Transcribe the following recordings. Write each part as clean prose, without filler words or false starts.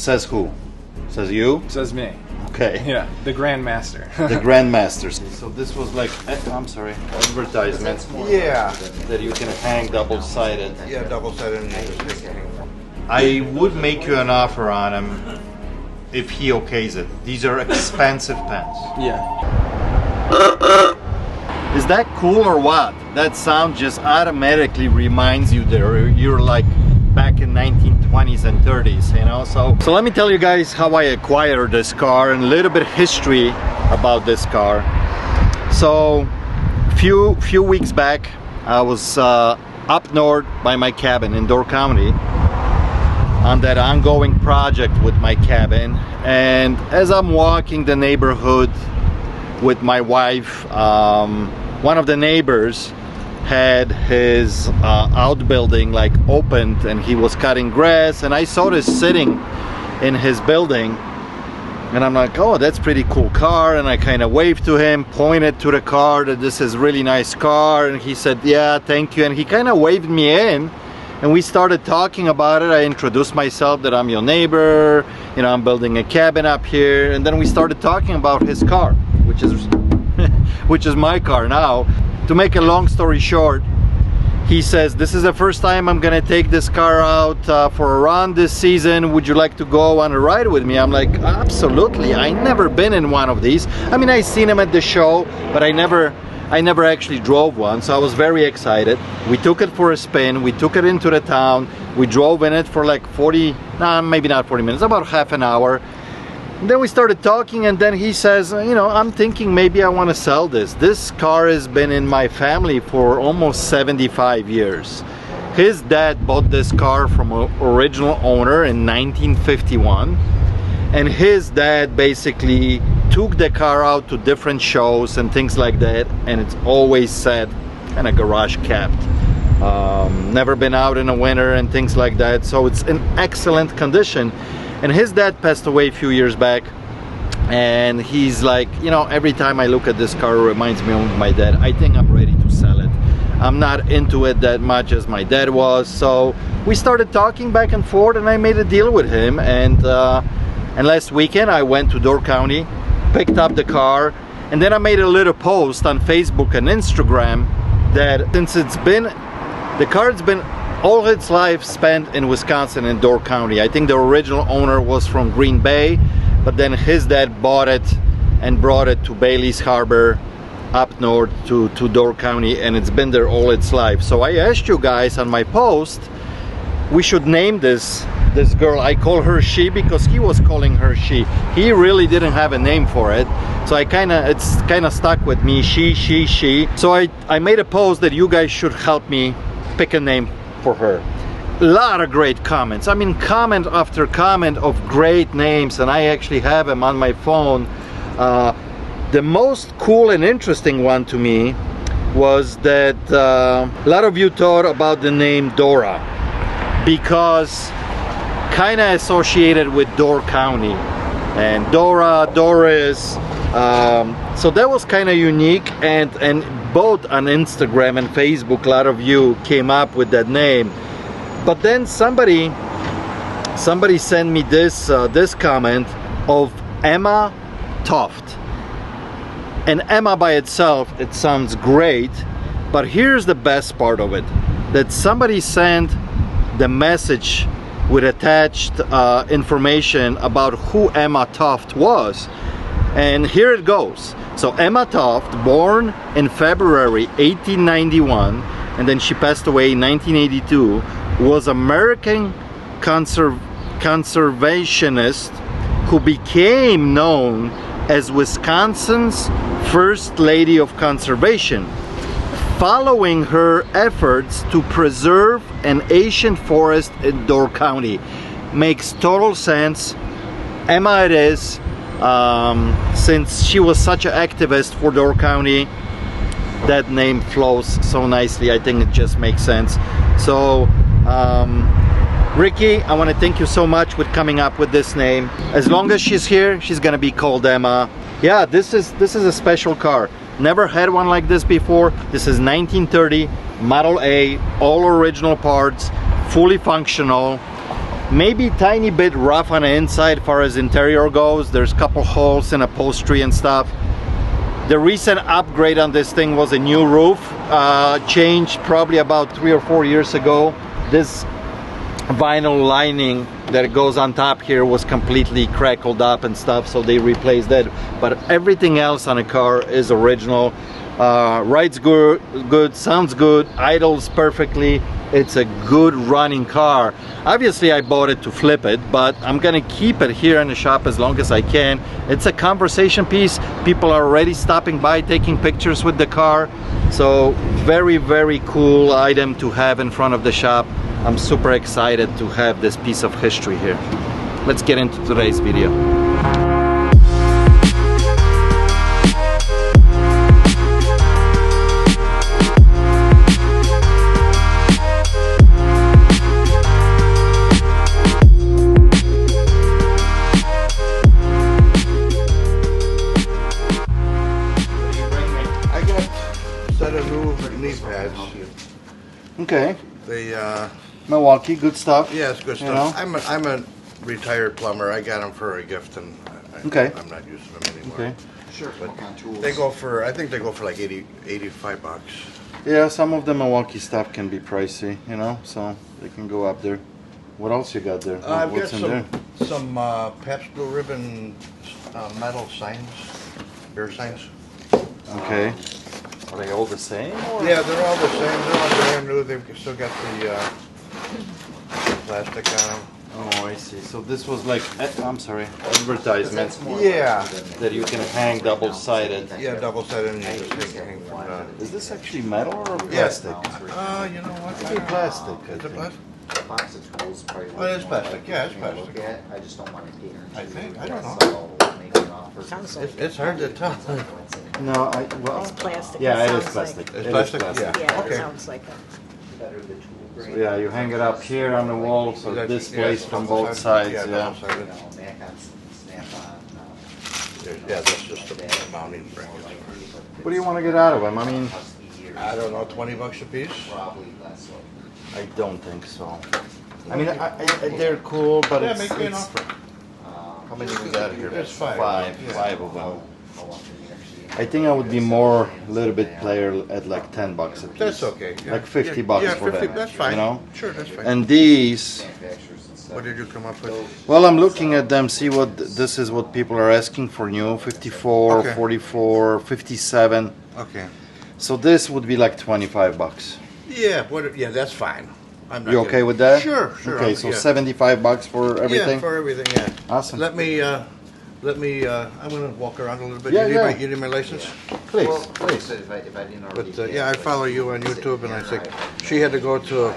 Says who? Says you? Says me. Okay. Yeah, the Grandmaster. The Grandmasters. So this was like, I'm sorry, advertisement. Yeah. That you can hang double-sided. Yeah, double-sided. I would make you an offer on him if he okays it. These are expensive pens. Yeah. Is that cool or what? That sound just automatically reminds you that you're like back in 1920s and 30s, you know? So let me tell you guys how I acquired this car and a little bit of history about this car. So few weeks back, I was up north by my cabin in Door County on that ongoing project with my cabin, and as I'm walking the neighborhood with my wife, one of the neighbors had his outbuilding like opened, and he was cutting grass, and I saw this sitting in his building, and I'm like, oh, that's pretty cool car, and I kind of waved to him, pointed to the car, that this is really nice car, and he said, yeah, thank you, and he kind of waved me in, and we started talking about it. I introduced myself that I'm your neighbor, you know, I'm building a cabin up here, and then we started talking about his car, which is which is my car now. To make a long story short, he says, this is the first time I'm gonna take this car out for a run this season. Would you like to go on a ride with me? I'm like, absolutely. I never been in one of these. I mean, I seen him at the show, but I never actually drove one, so I was very excited. We took it for a spin, we took it into the town, we drove in it for like 40, maybe not 40 minutes, about half an hour. And then we started talking, and then he says, you know, I'm thinking maybe I want to sell this. This car has been in my family for almost 75 years. His dad bought this car from an original owner in 1951, and his dad basically took the car out to different shows and things like that, and it's always sat kind of garage kept. Never been out in the winter and things like that, so it's in excellent condition. And his dad passed away a few years back, and he's like, you know, every time I look at this car, it reminds me of my dad. I think I'm ready to sell it. I'm not into it that much as my dad was, so we started talking back and forth, and I made a deal with him. And last weekend I went to Door County, picked up the car, and then I made a little post on Facebook and Instagram that since the car's been all its life spent in Wisconsin in Door County. I think the original owner was from Green Bay, but then his dad bought it and brought it to Bailey's Harbor up north to Door County, and it's been there all its life. So I asked you guys on my post, we should name this girl. I call her she because he was calling her she. He really didn't have a name for it, so it's kind of stuck with me, she. So I made a post that you guys should help me pick a name for her. A lot of great comments. I mean, comment after comment of great names, and I actually have them on my phone. The most cool and interesting one to me was that a lot of you thought about the name Dora because kind of associated with Door County, and Doris, so that was kind of unique, and both on Instagram and Facebook a lot of you came up with that name. But then somebody sent me this comment of Emma Toft, and Emma by itself, it sounds great, but here's the best part of it, that somebody sent the message with attached information about who Emma Toft was, and here it goes. So Emma Toft, born in February 1891, and then she passed away in 1982, was American conservationist who became known as Wisconsin's First Lady of Conservation, following her efforts to preserve an ancient forest in Door County. Makes total sense. Emma it is. Since she was such an activist for Door County, that name flows so nicely. I think it just makes sense. So Ricky, I want to thank you so much with coming up with this name. As long as she's here, she's gonna be called Emma. Yeah, this is a special car. Never had one like this before. This is 1930 Model A, all original parts, fully functional. Maybe tiny bit rough on the inside as far as interior goes. There's a couple holes in upholstery and stuff. The recent upgrade on this thing was a new roof, changed probably about 3 or 4 years ago. This vinyl lining that goes on top here was completely crackled up and stuff, so they replaced that. But everything else on the car is original. Rides good, sounds good, idles perfectly. It's a good running car. Obviously I bought it to flip it, but I'm gonna keep it here in the shop as long as I can. It's a conversation piece. People are already stopping by, taking pictures with the car. So very, very cool item to have in front of the shop. I'm super excited to have this piece of history here. Let's get into today's video. Okay. Milwaukee, good stuff. Yeah, it's good stuff. I'm a retired plumber. I got them for a gift, and I'm not using them anymore. Okay. Sure. But they go for, I think they go for like 85 bucks. Yeah, some of the Milwaukee stuff can be pricey, you know, so they can go up there. What else you got there? I've got some Pabst Blue Ribbon metal signs, beer signs. Okay. Are they all the same? Or? Yeah, they're all the same. They're all brand new. They've still got the plastic on them. Oh, I see. So this was like, I'm sorry, advertisement. Yeah. That you can hang double-sided. Yeah, double-sided, and you just hang from the... Is this actually metal or plastic? You know what? It's plastic. Is it plastic? Oh, it is plastic. Yeah, it's plastic. I just don't want to get I think. I don't know. It's hard to tell. No, well, it's plastic. Yeah, it is plastic. It's plastic? Yeah, Okay. it sounds like it. So yeah, you hang it up here on the wall, so it displays from both sides. Yeah. Yeah, that's just the mounting bracket. What do you want to get out of them? I mean, I don't know, 20 bucks a piece? I don't think so. I mean, they're cool, but Yeah, it's... make me an offer. How many we got here? There's five. Five of them. I think I would be more, a little bit player at like 10 bucks a piece. That's okay. Yeah. Like 50 bucks yeah, for 50, them. that's fine. You know? Sure, that's fine. And these, What did you come up with? well, I'm looking at them, see what, this is what people are asking for new, 54, Okay. 44, 57. Okay. So this would be like 25 bucks. Yeah, yeah, that's fine. I'm not You okay with that? Sure, sure. Okay, so yeah. 75 bucks for everything? Yeah, for everything, yeah. Awesome. Let me, I'm gonna walk around a little bit. Yeah, you need my license? Please, Well, please. if I didn't already But, get yeah, I it, follow you on YouTube, and I think she had to go to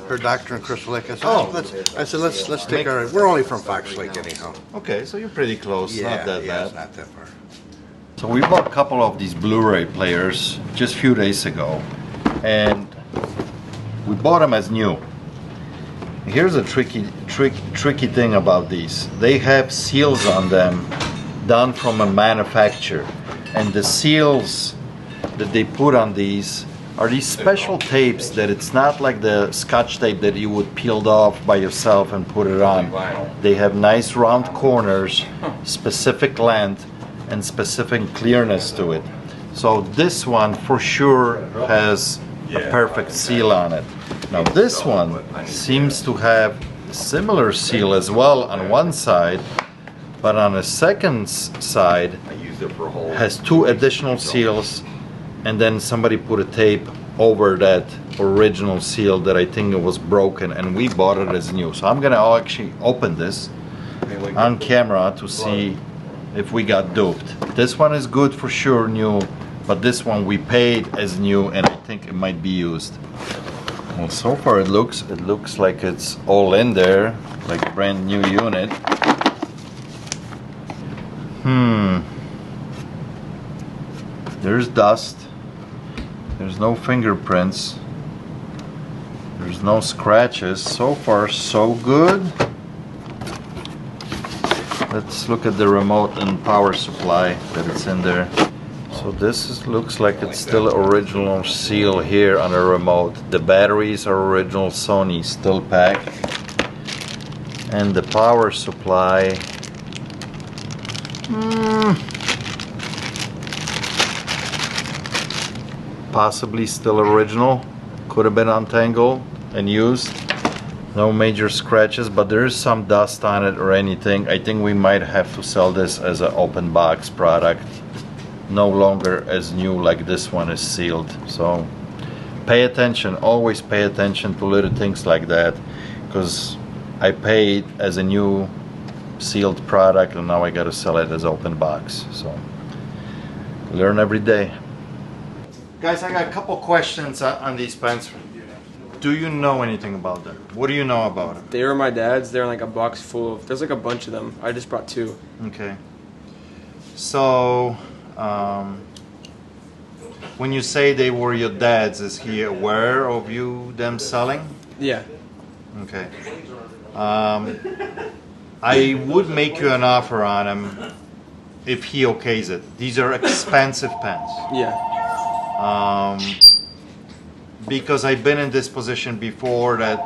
her doctor in Crystal Lake. I said, let's take our, we're only from Fox Lake anyhow. Okay, so you're pretty close, not that yeah, bad. it's not that far. So we bought a couple of these Blu-ray players just a few days ago, and we bought them as new. Here's a tricky thing about these. They have seals on them done from a manufacturer, and the seals that they put on these are these special tapes that it's not like the Scotch tape that you would peel off by yourself and put it on. They have nice round corners, specific length, and specific clearness to it. So this one for sure has a perfect seal on it. Now this one seems to have a similar seal as well on one side, but on the second side has two additional seals, and then somebody put a tape over that original seal that I think it was broken, and we bought it as new. So I'm gonna actually open this on camera to see if we got duped. This one is good for sure, new, but this one we paid as new, and I think it might be used. Well, so far it looks like it's all in there, like a brand new unit. There's dust. There's no fingerprints. There's no scratches. So far, so good. Let's look at the remote and power supply that it's in there. So this looks like it's still original seal here on the remote. The batteries are original Sony, still packed. And the power supply, possibly still original, could have been untangled and used. No major scratches, but there is some dust on it or anything. I think we might have to sell this as an open box product, no longer as new like this one is sealed. So pay attention, always pay attention to little things like that, because I paid as a new sealed product and now I got to sell it as open box. So learn every day. Guys, I got a couple questions on these pens. Do you know anything about them? What do you know about them? They were my dad's. They're in like a box full of, there's like a bunch of them. I just brought 2. Okay. So, when you say they were your dad's, is he aware of them selling? Yeah. Okay. I would make you an offer on them if he okays it. These are expensive pens. Yeah. Because I've been in this position before that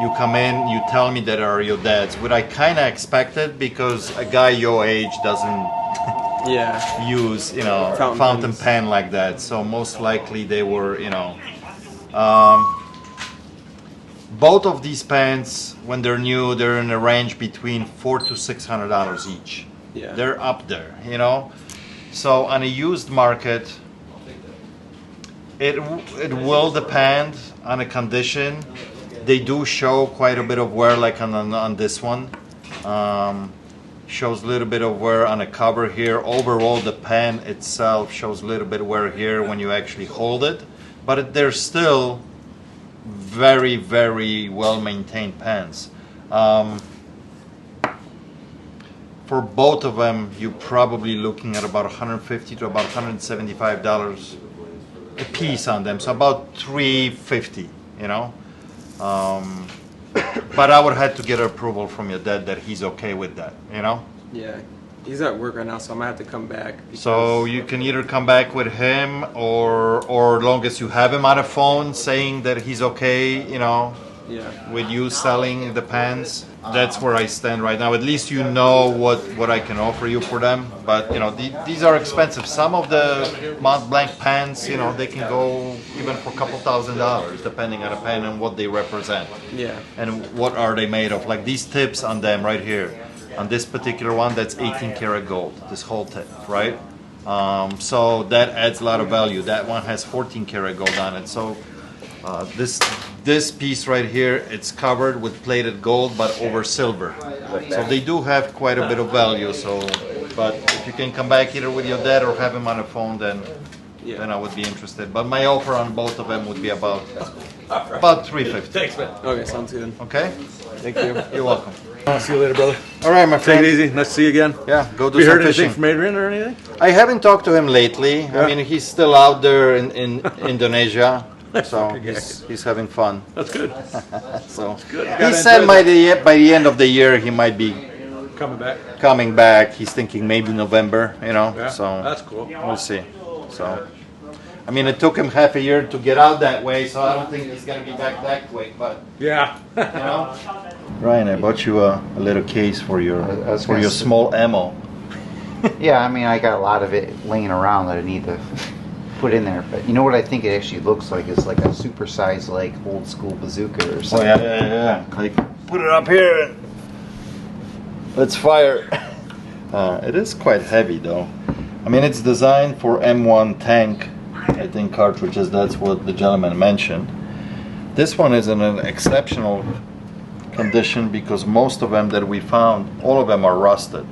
you come in, you tell me that are your dad's, which I kind of expected because a guy your age doesn't use, you know, fountain pen like that. So most likely they were, you know. Both of these pens, when they're new, they're in a range between $400 to $600 each. Yeah. They're up there, you know. So on a used market, it will depend on the condition. They do show quite a bit of wear, like on this one. Shows a little bit of wear on the cover here. Overall, the pen itself shows a little bit of wear here when you actually hold it. But they're still very, very well-maintained pens. For both of them, you're probably looking at about $150 to about $175 a piece on them, so about $350, you know. But I would have to get approval from your dad that he's okay with that, you know. Yeah, he's at work right now, so I might have to come back. So you can either come back with him, or long as you have him on the phone saying that he's okay, you know, with you selling the pens. That's where I stand right now. At least you know what I can offer you for them. But you know, these are expensive. Some of the Mont Blanc pens, you know, they can go even for a couple $1,000 depending on the pen and what they represent. Yeah. And what are they made of? Like these tips on them right here. On this particular one, that's 18 karat gold. This whole tip, right? So that adds a lot of value. That one has 14 karat gold on it. So this piece right here, it's covered with plated gold but over silver. So they do have quite a bit of value. So, but if you can come back either with your dad or have him on the phone, then I would be interested. But my offer on both of them would be about $350. Thanks, man. Okay, sounds good. Okay. Thank you. You're welcome. I'll see you later, brother. All right, my friend. Take it easy. Nice to see you again. Yeah, go do Have you some heard fishing. anything from Adrian or anything? I haven't talked to him lately. Yeah. I mean, he's still out there in Indonesia, so he's having fun. That's good. So Good. he said by the end of the year he might be Coming back. He's thinking maybe November, you know. Yeah, So that's cool. we'll see. So I mean, it took him half a year to get out that way, so I don't think he's gonna be back that quick. But Yeah. you know. Ryan, I bought you a little case for your small ammo. Yeah, I mean, I got a lot of it laying around that I need to put in there. But you know what I think it actually looks like? It's like a supersized, like, old school bazooka or Oh something. yeah. Like, put it up here and let's fire. It is quite heavy though. I mean, it's designed for M1 tank, I think, cartridges. That's what the gentleman mentioned. This one is in an exceptional condition because most of them that we found, all of them are rusted.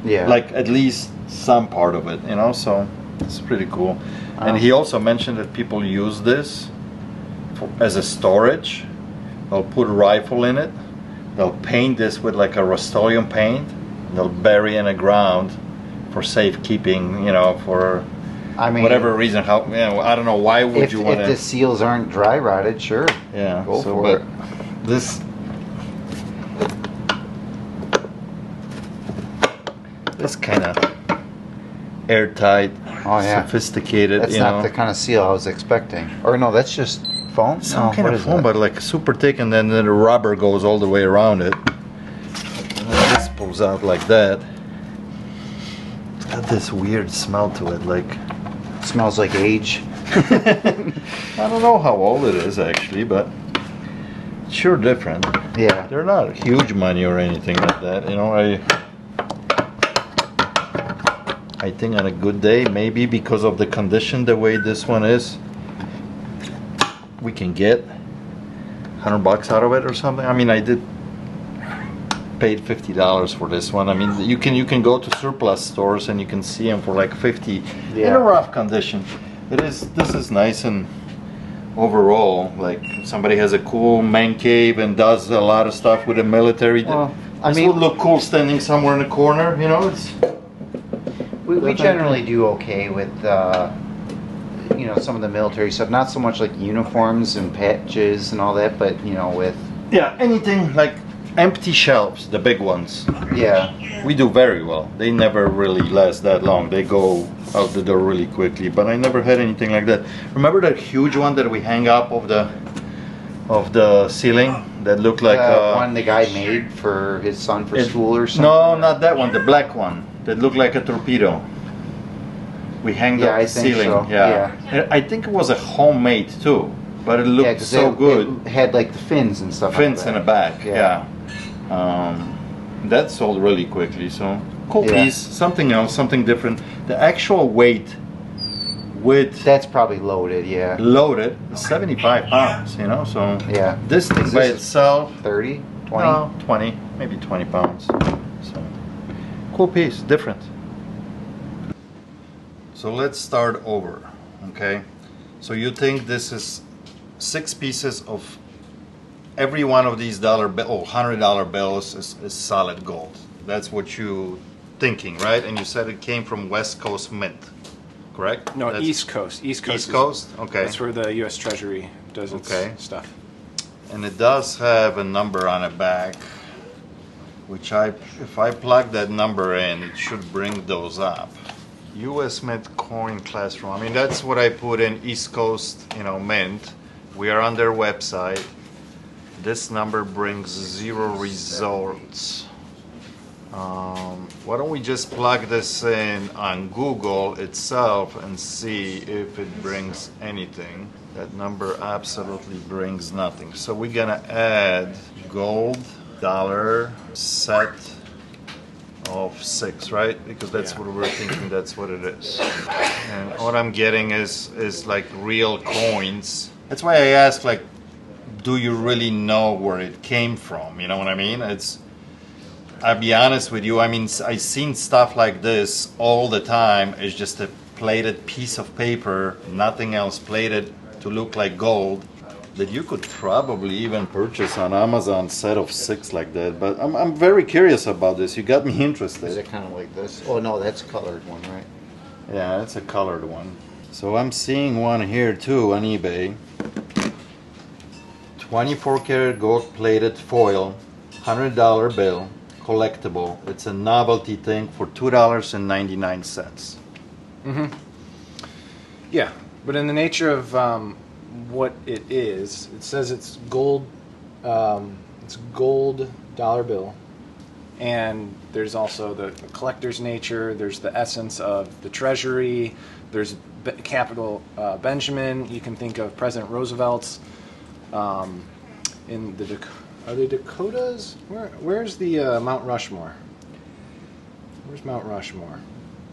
Yeah. Like at least some part of it, you know, so it's pretty cool. And he also mentioned that people use this as a storage. They'll put a rifle in it. They'll paint this with like a Rust-Oleum paint. They'll bury in the ground for safekeeping, you know, for I mean, whatever reason. How, you know, I don't know, why would you want if to? the seals aren't dry rotted, sure. Yeah, Go so, for but it. This kind of airtight, Oh, yeah. sophisticated. That's you not know. the kind of seal I was expecting. Or no, that's just foam? Some No, kind what of is foam, that? but like super thick, and then the rubber goes all the way around it. pulls out like that. It's got this weird smell to it, like Smells like age. I don't know how old it is actually, but it's sure different. Yeah. They're not huge money or anything like that, you know. I think on a good day, maybe because of the condition the way this one is, we can get $100 out of it or something. I mean, I did paid $50 for this one. I mean, you can go to surplus stores and you can see them for like 50 in a rough condition. This is nice, and overall, like if somebody has a cool man cave and does a lot of stuff with the military. Well, this would look cool standing somewhere in the corner, you know. It's we generally do okay with you know, some of the military stuff. Not so much like uniforms and patches and all that, but you know, with anything like empty shelves, the big ones. Yeah. We do very well. They never really last that long. They go out the door really quickly. But I never had anything like that. Remember that huge one that we hang up of the ceiling that looked like one the guy made for his son for school or something? No, not that one. The black one that looked like a torpedo. We hanged up the ceiling. So. Yeah. I think it was a homemade too, but it looked so good. It had like the fins and stuff. Fins in the back. Yeah. That sold really quickly. So cool piece. Something else. Something different. The actual weight with that's probably loaded. Yeah. Loaded 75 pounds. You know. So this thing by itself 30, 20, no, 20, maybe 20 pounds. So cool piece. Different. So let's start over, okay? So you think this is 6 pieces of every one of these $100 bills is solid gold. That's what you thinking, right? And you said it came from West Coast Mint, correct? No, that's East Coast. East Coast. East Coast? Okay. That's where the U.S. Treasury does its stuff. And it does have a number on the back, which if I plug that number in, it should bring those up. U.S. Mint coin classroom. I mean, that's what I put in East Coast, you know, Mint. We are on their website. This number brings 0 results. Why don't we just plug this in on Google itself and see if it brings anything. That number absolutely brings nothing. So we're gonna add gold dollar set of 6, right? Because that's what we're thinking, that's what it is. And what I'm getting is like real coins. That's why I ask, like, do you really know where it came from? You know what I mean? I'll be honest with you, I mean, I've seen stuff like this all the time. It's just a plated piece of paper, nothing else, plated to look like gold, that you could probably even purchase on Amazon set of 6 like that. But I'm very curious about this. You got me interested. Is it kind of like this? Oh no, that's a colored one, right? Yeah, it's a colored one. So I'm seeing one here too on eBay. 24 karat gold plated foil, $100 bill, collectible. It's a novelty thing for $2.99. Yeah, but in the nature of what it is, it says it's gold. It's gold dollar bill, and there's also the collector's nature. There's the essence of the Treasury. There's capital Benjamin. You can think of President Roosevelt's. In the are they Dakotas? Where's the Mount Rushmore? Where's Mount Rushmore?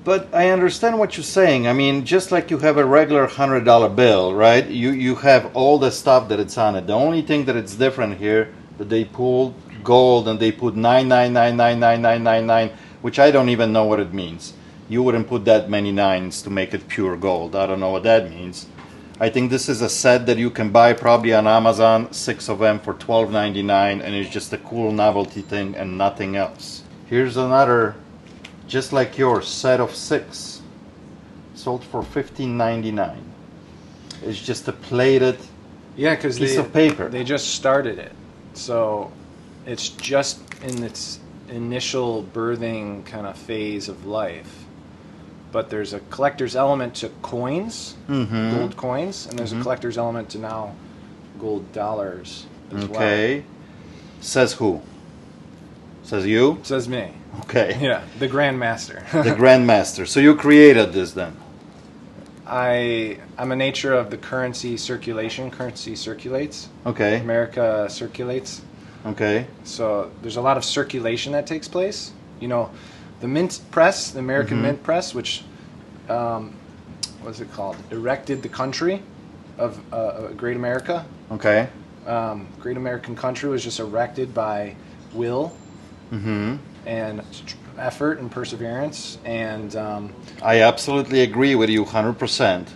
But I understand what you're saying. I mean, just like you have a regular $100 bill, right? You have all the stuff that it's on it. The only thing that it's different here, that they pulled gold and they put 9999999, which I don't even know what it means. You wouldn't put that many nines to make it pure gold. I don't know what that means. I think this is a set that you can buy probably on Amazon, 6 of them for $12.99, and it's just a cool novelty thing and nothing else. Here's another, just like yours, set of 6, sold for $15.99. It's just a plated piece of paper. They just started it, so it's just in its initial birthing kind of phase of life. But there's a collector's element to coins, gold coins, and there's a collector's element to now gold dollars as well. Okay. Says who? Says you? Says me. Okay. Yeah, the Grandmaster. The Grandmaster. So you created this then? I'm a nature of the currency circulation. Currency circulates. Okay. America circulates. Okay. So there's a lot of circulation that takes place. You know, the mint press, the American mint press, which, what's it called? Erected the country of Great America. Okay. Great American country was just erected by will and effort and perseverance. And I absolutely agree with you 100%.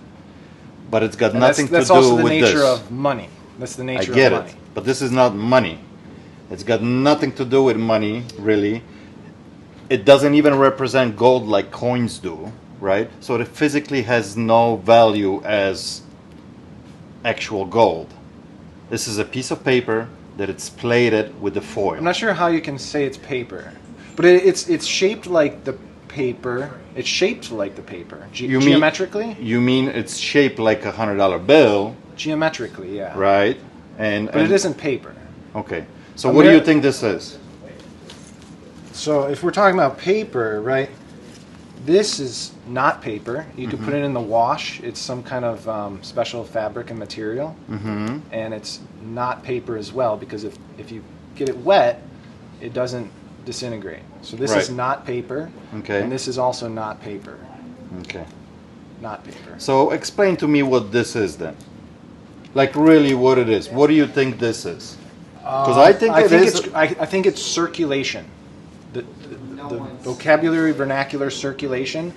But it's got nothing to do with this. That's also the nature of money. That's the nature I get of money. it. But this is not money. It's got nothing to do with money, really. It doesn't even represent gold like coins do, right? So it physically has no value as actual gold. This is a piece of paper that it's plated with the foil. I'm not sure how you can say it's paper, but it's shaped like the paper. It's shaped like the paper. Geometrically? You mean it's shaped like a $100 bill? Geometrically, yeah. Right. But it isn't paper. Okay. So what do you think this is? So if we're talking about paper, right, this is not paper. You could put it in the wash. It's some kind of special fabric and material. And it's not paper as well, because if you get it wet, it doesn't disintegrate. So this is not paper. Okay. And this is also not paper. Okay. Not paper. So explain to me what this is then. Like really what it is. What do you think this is? Because I think it's circulation. The vocabulary, vernacular circulation.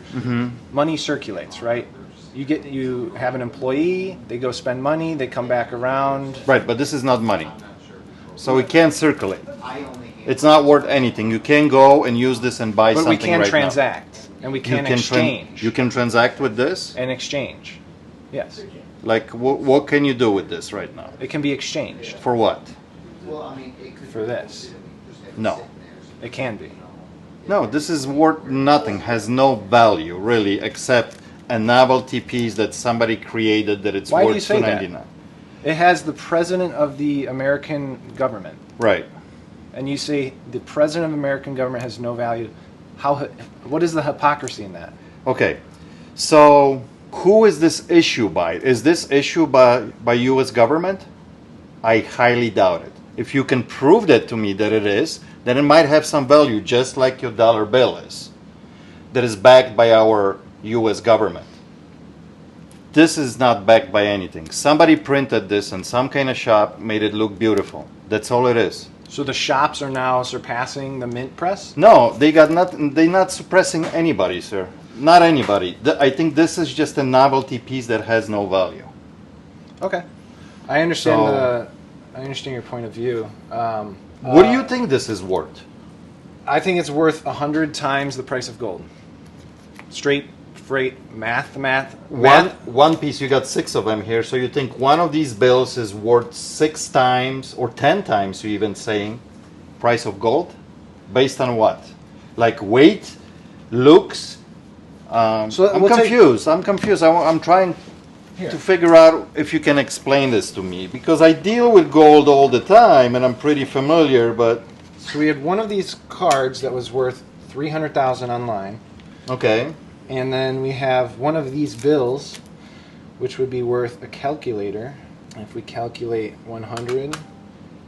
Money circulates, right? You have an employee, they go spend money, they come back around. Right, but this is not money. So it can't circulate. It's not worth anything. You can go and use this and buy something right now. But we can transact, and we can exchange. You can transact with this? And exchange, yes. Like, what can you do with this right now? It can be exchanged. For what? For this. No. It can be. No, this is worth nothing, has no value, really, except a novelty piece that somebody created that it's Why worth do you say $2.99. that? It has the president of the American government. Right. And you say the president of the American government has no value. What is the hypocrisy in that? Okay. So, who is this issue by? Is this issue by U.S. government? I highly doubt it. If you can prove that to me that it is, then it might have some value, just like your dollar bill is, that is backed by our U.S. government. This is not backed by anything. Somebody printed this in some kind of shop, made it look beautiful. That's all it is. So the shops are now surpassing the mint press? No, they're not suppressing anybody, sir. Not anybody. I think this is just a novelty piece that has no value. Okay, I understand. I understand your point of view. What do you think this is worth? I think it's worth 100 times the price of gold. Straight, freight, math. One piece, you got 6 of them here, so you think one of these bills is worth 6 times or 10 times, you even saying, price of gold? Based on what? Like weight, looks? I'm confused. I'm trying to figure out if you can explain this to me, because I deal with gold all the time and I'm pretty familiar, but... So we had one of these cards that was worth $300,000 online. Okay. And then we have one of these bills, which would be worth a calculator. If we calculate 100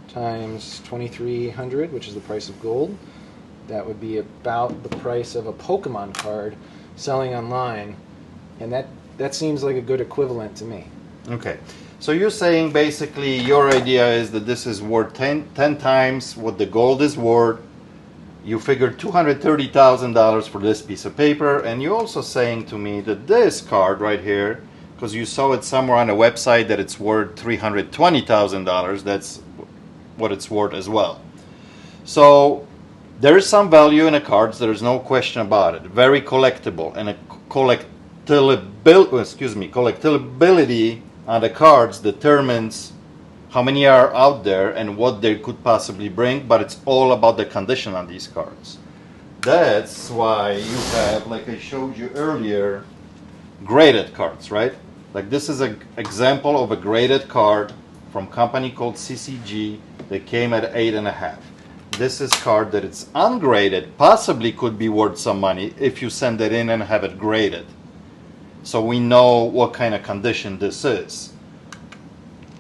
times 2,300, which is the price of gold, that would be about the price of a Pokemon card selling online. And that seems like a good equivalent to me. Okay. So you're saying basically your idea is that this is worth 10 times what the gold is worth. You figured $230,000 for this piece of paper, and you're also saying to me that this card right here, because you saw it somewhere on a website that it's worth $320,000, that's what it's worth as well. So there is some value in the cards, there is no question about it. Very collectible, and a collectibility on the cards determines how many are out there and what they could possibly bring, but it's all about the condition on these cards. That's why you have, like I showed you earlier, graded cards, right? Like this is an example of a graded card from a company called CCG that came at 8.5. this is card that it's ungraded, possibly could be worth some money if you send it in and have it graded. So we know what kind of condition this is.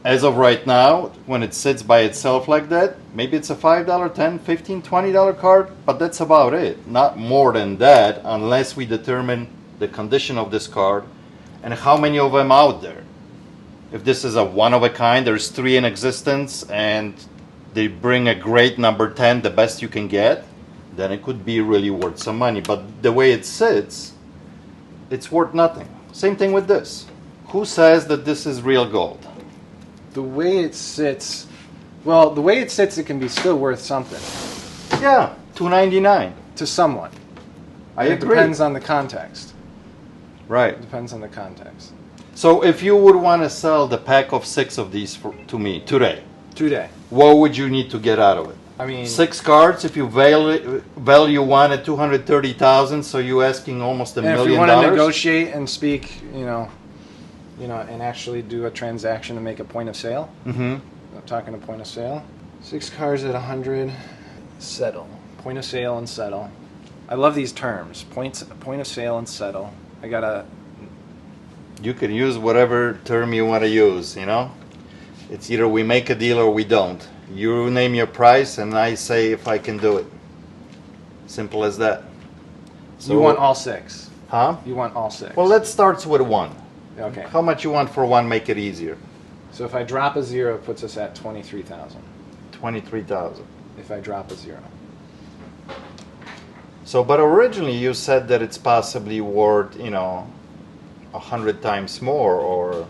As of right now, when it sits by itself like that, maybe it's a $5, $10, $15, $20 card, but that's about it. Not more than that, unless we determine the condition of this card and how many of them out there. If this is a one of a kind, there's 3 in existence, and they bring a great number 10, the best you can get, then it could be really worth some money. But the way it sits, it's worth nothing. Same thing with this. Who says that this is real gold? The way it sits, well, the way it sits, it can be still worth something. Yeah, $2.99. To someone. I It agree. depends on the context. Right. It depends on the context. So if you would want to sell the pack of 6 of these to me today, what would you need to get out of it? I mean, 6 cards. If you value one at $230,000, so you're asking almost $1 and million. if you want to negotiate and speak, and actually do a transaction to make a point of sale. Mm-hmm. I'm talking a point of sale. 6 cars at 100. Settle. Point of sale and settle. I love these terms. Point of sale and settle. I gotta. You can use whatever term you want to use. It's either we make a deal or we don't. You name your price, and I say if I can do it. Simple as that. So, You want all 6. Huh? You want all 6. Well, let's start with 1. Okay. How much you want for 1? Make it easier. So if I drop a 0, it puts us at 23,000. 23,000. If I drop a 0. So, but originally you said that it's possibly worth, 100 times more, or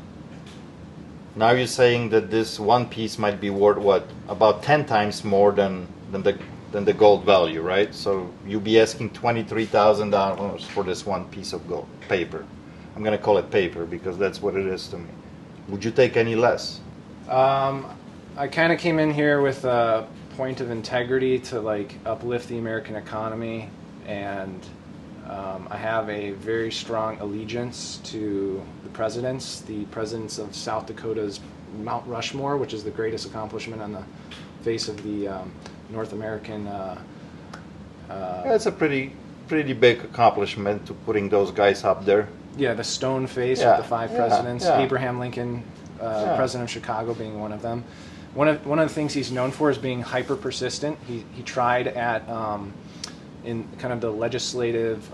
now you're saying that this one piece might be worth what? About 10 times more than the gold value, right? So you'd be asking $23,000 for this one piece of gold paper. I'm gonna call it paper because that's what it is to me. Would you take any less? I kind of came in here with a point of integrity to uplift the American economy, and I have a very strong allegiance to the presidents of South Dakota's Mount Rushmore, which is the greatest accomplishment on the face of the North American. That's a pretty big accomplishment to putting those guys up there. Yeah, the stone face Yeah, with the 5 yeah, presidents. yeah. Abraham Lincoln, president of Chicago, being one of them. One of the things he's known for is being hyper persistent. He tried at in kind of the legislative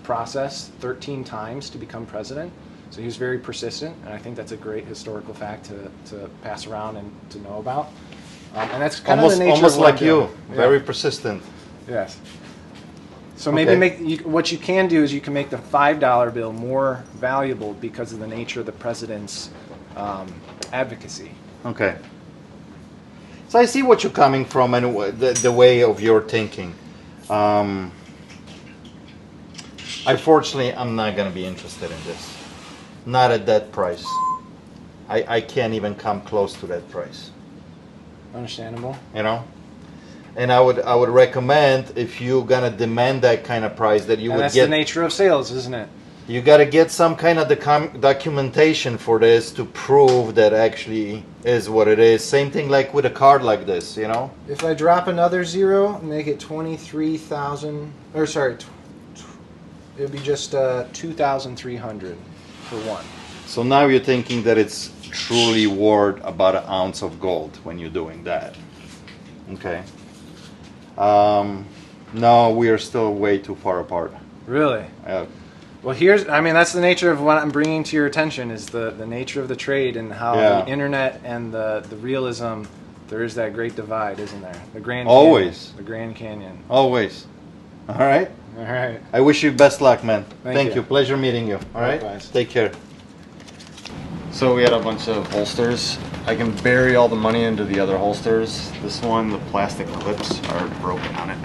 process 13 times to become president. So he was very persistent, and I think that's a great historical fact to pass around and to know about. And that's kind of the nature almost of what like I'm you, doing. very persistent. Yes. So maybe Okay. what you can do is you can make the $5 bill more valuable because of the nature of the president's advocacy. Okay. So I see what you're coming from and the way of your thinking. Unfortunately, I'm not going to be interested in this. Not at that price. I can't even come close to that price. Understandable. And I would recommend, if you're gonna demand that kind of price, that you And would that's get. the nature of sales, isn't it? You got to get some kind of documentation for this to prove that actually is what it is. Same thing like with a card like this, If I drop another 0, make it 23,000, or sorry, it would be just 2,300 for 1. So now you're thinking that it's truly worth about an ounce of gold when you're doing that. Okay. No, we are still way too far apart. Really? Well, that's the nature of what I'm bringing to your attention is the nature of the trade and how Yeah. the internet and the realism, there is that great divide, isn't there? The Grand Always. Canyon. The Grand Canyon. Always. All right. All right. I wish you best luck, man. Thank you. Pleasure meeting you. All right. Likewise. Take care. So we had a bunch of holsters. I can bury all the money into the other holsters. This one, the plastic clips are broken on it.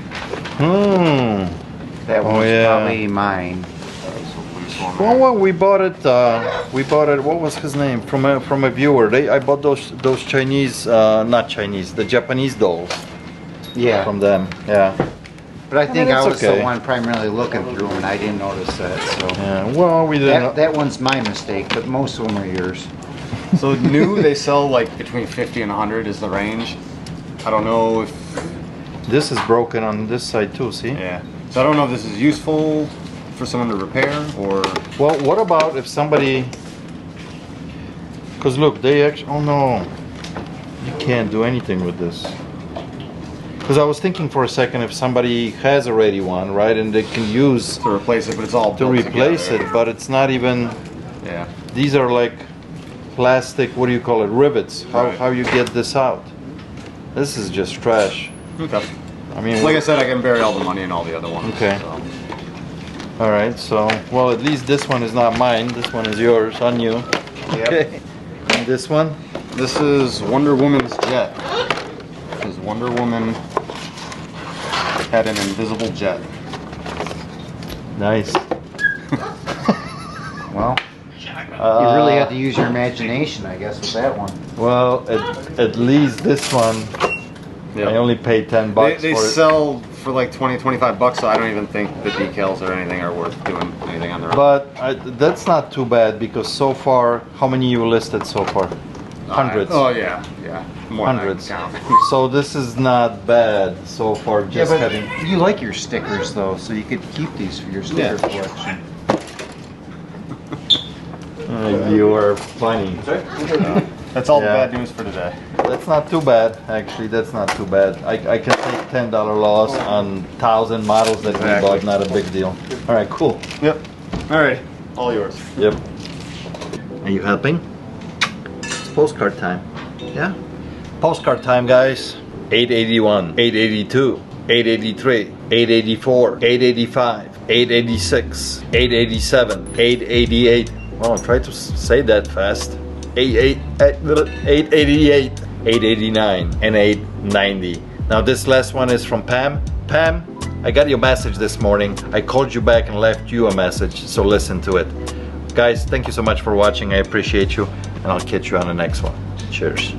That Oh, one's yeah. probably mine. Well, we bought it. What was his name? From a viewer. I bought those Chinese, not Chinese, the Japanese dolls Yeah. from them. Yeah. But I think mean, I it's was okay. the one primarily looking through them, and I didn't notice that. So Yeah. Well, we didn't. that one's my mistake, but most of them are yours. So new, they sell like between 50 and 100 is the range. I don't know if This is broken on this side too, see? Yeah. So I don't know if this is useful for someone to repair or... Well, what about if somebody... Because look, they actually... Oh no. You can't do anything with this. Because I was thinking for a second if somebody has already one, right? And they can use... To replace it, but it's all to replace together. it, but it's not even... Yeah. These are like plastic, what do you call it, rivets. Right. How you get this out? This is just trash. Okay. I mean, Like I said, I can bury all the money in all the other ones. Okay. So. all right, so, well, at least this one is not mine. This one is yours, on you. Yep. Okay. And this one? This is Wonder Woman's jet. Because Wonder Woman had an invisible jet. Nice. Well, you really have to use your imagination, I guess, with that one. Well, at least this one, Yep. I only paid $10 They for it. sell for like 20, 25 bucks, so I don't even think the decals or anything are worth doing anything on their own. But that's not too bad because so far, how many you listed so far? Hundreds. Oh yeah, yeah. More Hundreds. than I can count. So this is not bad so far. Just Yeah, but having. you like your stickers, though, so you could keep these for your sticker collection. You are funny. That's all Yeah. the bad news for today. That's not too bad, actually. That's not too bad. I can take $10 loss on 1,000 models that we Exactly. bought. Not a big deal. All right, cool. Yep. All right. All yours. Yep. Are you helping? It's postcard time. Yeah? Postcard time, guys. 881, 882, 883, 884, 885, 886, 887, 888. Well, try to say that fast. 888, 889, and 890. Now this last one is from Pam. Pam, I got your message this morning. I called you back and left you a message, so listen to it. Guys, thank you so much for watching. I appreciate you, and I'll catch you on the next one. Cheers.